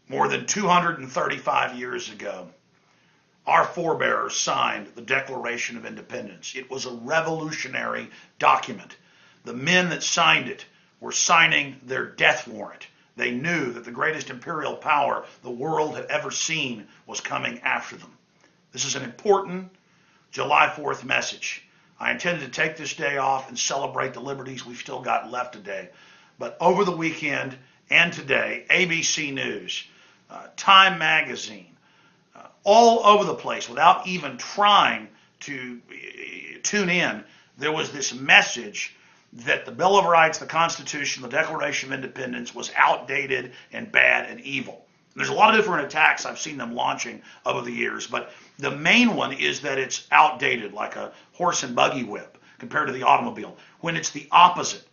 More than 235 years ago, our forebears signed the Declaration of Independence. It was a revolutionary document. The men that signed it were signing their death warrant. They knew that the greatest imperial power the world had ever seen was coming after them. This is an important July 4th message. I intended to take this day off and celebrate the liberties we've still got left today. But over the weekend and today, ABC News, Time Magazine, all over the place, without even trying to tune in, there was this message that the Bill of Rights, the Constitution, the Declaration of Independence was outdated and bad and evil. There's a lot of different attacks I've seen them launching over the years, but the main one is that it's outdated, like a horse and buggy whip compared to the automobile, when it's the opposite.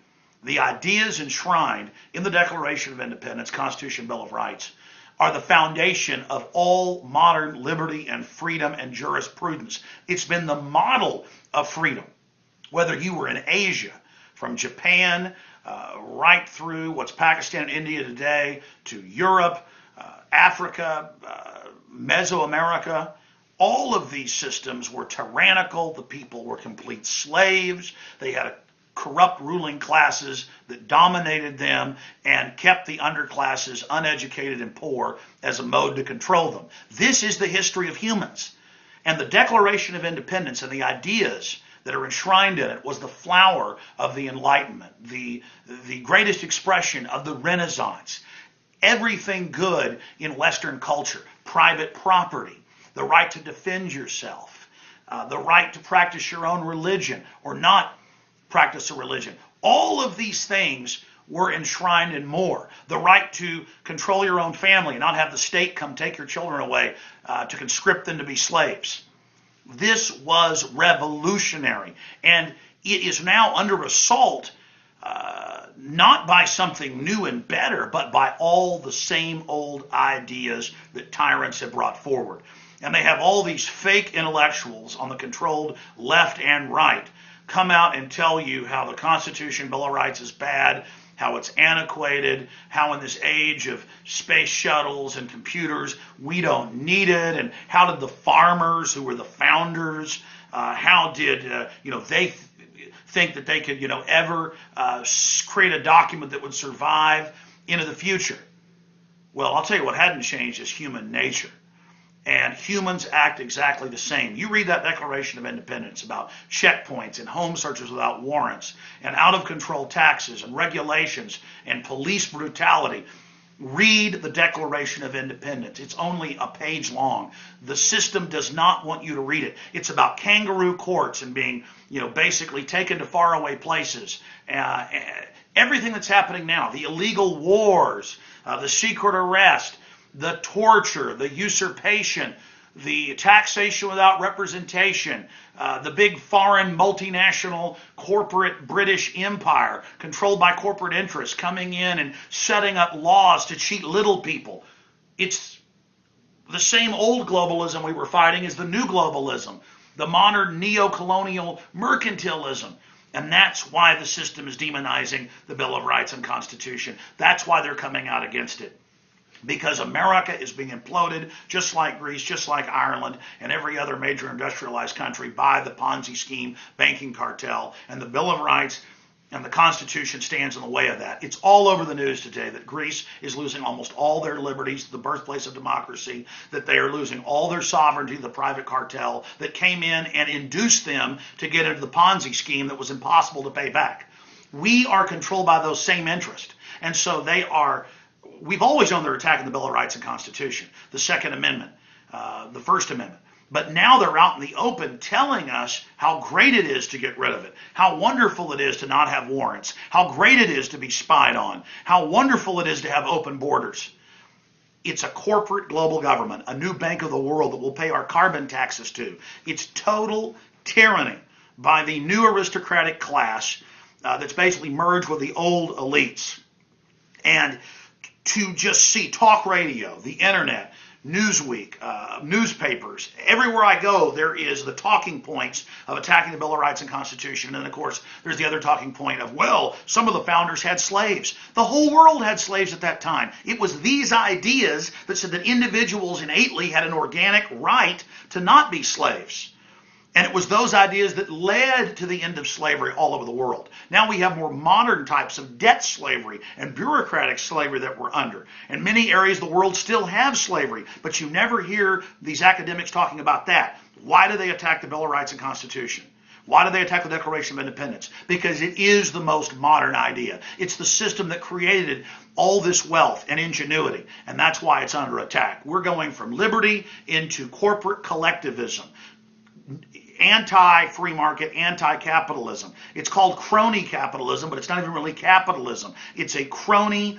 The ideas enshrined in the Declaration of Independence, Constitution, Bill of Rights, are the foundation of all modern liberty and freedom and jurisprudence. It's been the model of freedom. Whether you were in Asia, from Japan, right through what's Pakistan and India today, to Europe, Africa, Mesoamerica, all of these systems were tyrannical. The people were complete slaves. They had corrupt ruling classes that dominated them and kept the underclasses uneducated and poor as a mode to control them. This is the history of humans. And the Declaration of Independence and the ideas that are enshrined in it was the flower of the Enlightenment, the greatest expression of the Renaissance. Everything good in Western culture, private property, the right to defend yourself, the right to practice your own religion or not practice a religion. All of these things were enshrined in more. The right to control your own family and not have the state come take your children away to conscript them to be slaves. This was revolutionary, and it is now under assault, not by something new and better, but by all the same old ideas that tyrants have brought forward. And they have all these fake intellectuals on the controlled left and right come out and tell you how the Constitution, Bill of Rights is bad, how it's antiquated, how in this age of space shuttles and computers, we don't need it, and how did the farmers who were the founders, how did they think that they could ever create a document that would survive into the future? Well, I'll tell you what hadn't changed is human nature. And humans act exactly the same. You read that Declaration of Independence about checkpoints and home searches without warrants and out-of-control taxes and regulations and police brutality. Read the Declaration of Independence. It's only a page long. The system does not want you to read it. It's about kangaroo courts and being, basically taken to faraway places. Everything that's happening now, the illegal wars, the secret arrest, the torture, the usurpation, the taxation without representation, the big foreign multinational corporate British empire controlled by corporate interests coming in and setting up laws to cheat little people. It's the same old globalism we were fighting as the new globalism, the modern neo-colonial mercantilism. And that's why the system is demonizing the Bill of Rights and Constitution. That's why they're coming out against it. Because America is being imploded, just like Greece, just like Ireland, and every other major industrialized country by the Ponzi scheme banking cartel. And the Bill of Rights and the Constitution stands in the way of that. It's all over the news today that Greece is losing almost all their liberties, the birthplace of democracy, that they are losing all their sovereignty to the private cartel that came in and induced them to get into the Ponzi scheme that was impossible to pay back. We are controlled by those same interests. And so we've always known they're attacking the Bill of Rights and Constitution, the Second Amendment, the First Amendment. But now they're out in the open telling us how great it is to get rid of it, how wonderful it is to not have warrants, how great it is to be spied on, how wonderful it is to have open borders. It's a corporate global government, a new bank of the world that we'll pay our carbon taxes to. It's total tyranny by the new aristocratic class that's basically merged with the old elites. And to just see talk radio, the internet, Newsweek, newspapers. Everywhere I go, there is the talking points of attacking the Bill of Rights and Constitution. And of course, there's the other talking point of, well, some of the founders had slaves. The whole world had slaves at that time. It was these ideas that said that individuals innately had an organic right to not be slaves. And it was those ideas that led to the end of slavery all over the world. Now we have more modern types of debt slavery and bureaucratic slavery that we're under. In many areas of the world still have slavery, but you never hear these academics talking about that. Why do they attack the Bill of Rights and Constitution? Why do they attack the Declaration of Independence? Because it is the most modern idea. It's the system that created all this wealth and ingenuity, and that's why it's under attack. We're going from liberty into corporate collectivism. Anti-free market, anti-capitalism. It's called crony capitalism, but it's not even really capitalism. It's a crony,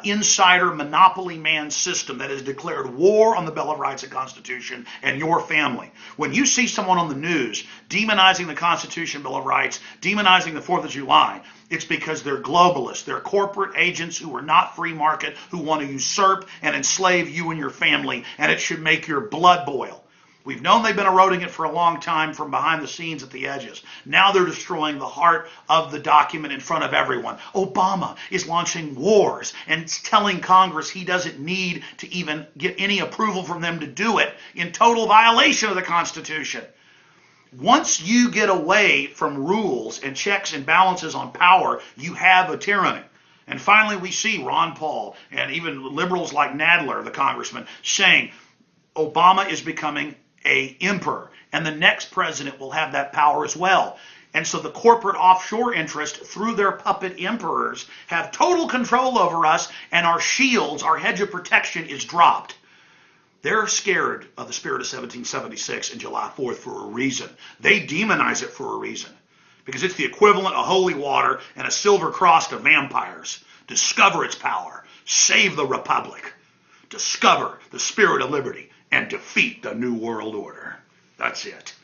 insider, monopoly man system that has declared war on the Bill of Rights and Constitution and your family. When you see someone on the news demonizing the Constitution, Bill of Rights, demonizing the 4th of July, it's because they're globalists. They're corporate agents who are not free market, who want to usurp and enslave you and your family, and it should make your blood boil. We've known they've been eroding it for a long time from behind the scenes at the edges. Now they're destroying the heart of the document in front of everyone. Obama is launching wars and telling Congress he doesn't need to even get any approval from them to do it, in total violation of the Constitution. Once you get away from rules and checks and balances on power, you have a tyranny. And finally, we see Ron Paul and even liberals like Nadler, the congressman, saying Obama is becoming an emperor, and the next president will have that power as well. And so the corporate offshore interest, through their puppet emperors, have total control over us, and our shields, our hedge of protection is dropped. They're scared of the spirit of 1776 and July 4th for a reason. They demonize it for a reason, because it's the equivalent of holy water and a silver cross to vampires. Discover its power. Save the republic. Discover the spirit of liberty and defeat the New World Order. That's it.